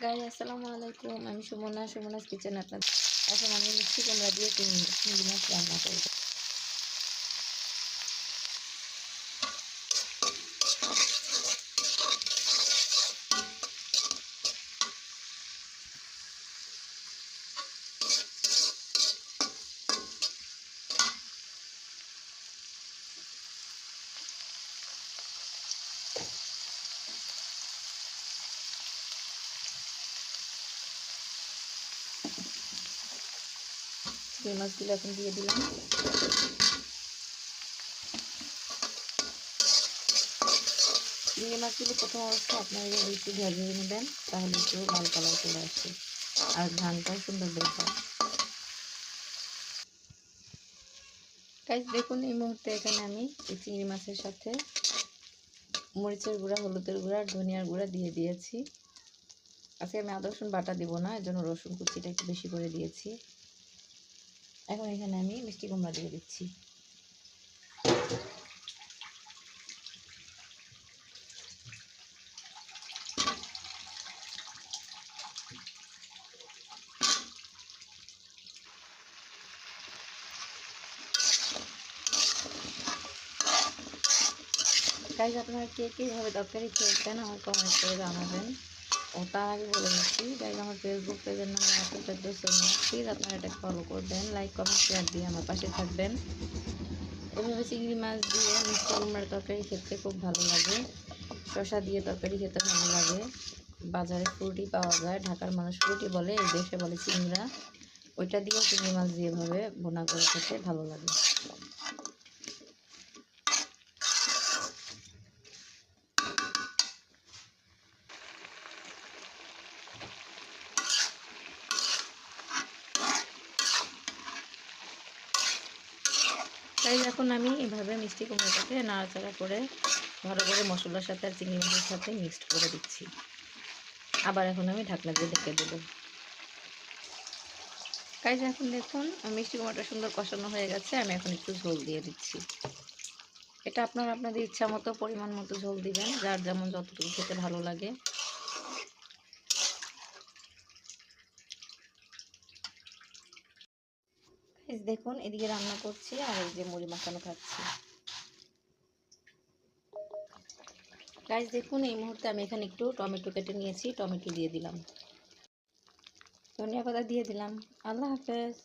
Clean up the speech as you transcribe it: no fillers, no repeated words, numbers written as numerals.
Guys আসসালামু আলাইকুম। আমি সুমনাস কিচেন। আপনাদের এখন আমি মিষ্টি কুমড়া দিয়ে চিংড়ি মাছ রান্না করব। চিংড়ি মাছগুলো এখন দিয়ে দিলাম। চিংড়ি মাছগুলো প্রথম অবস্থায় আপনারা একটু ভেজে নেবেন, তাহলে একটু লাল কালার চলে আসে আর ধানটাও সুন্দর বের হয়। গাইস দেখুন, এই মুহূর্তে এখানে আমি এই চিংড়ি মাছের সাথে মরিচের গুঁড়া, হলুদের গুঁড়া, ধনিয়ার গুঁড়া দিয়ে দিয়েছি। আজকে আমি আদা রসুন বাটা দিব না, এর জন্য রসুন কুচিটা একটু বেশি করে দিয়েছি। এখন এখানে আমি মিষ্টি কুমড়া দিয়ে দিচ্ছি। গাইস আপনারা কে কীভাবে তরকারি খেয়েছেন আমার কমেন্ট করে জানাবেন। ও তার আগে বলে দিচ্ছি গাইস, আমার ফেসবুক পেজের নাম প্লিজ আপনারা এটা ফলো করবেন, লাইক কমেন্ট শেয়ার দিয়ে আমার পাশে থাকবেন। এভাবে চিংড়ি মাছ দিয়ে মিষ্টি কুমড়ার তরকারি খেতে খুব ভালো লাগে, শসা দিয়ে তরকারি খেতে ভালো লাগে। বাজারে ফ্রুটি পাওয়া যায়, ঢাকার মানুষ ফ্রুটি বলে, এই দেশে বলে চিংড়া। ওইটা দিয়েও চিংড়ি মাছ দিয়ে এভাবে ভুনা করে খেতে ভালো লাগে। তাই এখন আমি এভাবে মিষ্টি কুমড়োটাকে নাড়াচাড়া করে ভালো করে মশলার সাথে আর চিংড়ি মাছের সাথে মিক্সড করে দিচ্ছি। আবার এখন আমি ঢাকনা দিয়ে ঢেকে দেবো। গাইস এখন দেখুন মিষ্টি কুমড়োটা সুন্দর কষানো হয়ে গেছে, আমি এখন একটু ঝোল দিয়ে দিচ্ছি। এটা আপনারা আপনাদের ইচ্ছা মতো পরিমাণ মতো ঝোল দিবেন, যার যেমন যতটুকু খেতে ভালো লাগে। গাইস দেখুন, এদিকে রান্না করছি আর এই যে মুড়ি মাখানো খাচ্ছি। গাইস দেখুন, এই মুহূর্তে আমি এখানে একটু টমেটো কেটে নিয়েছি, টমেটো দিয়ে দিলাম, ধনিয়া পাতা দিয়ে দিলাম। আল্লাহ হাফেজ।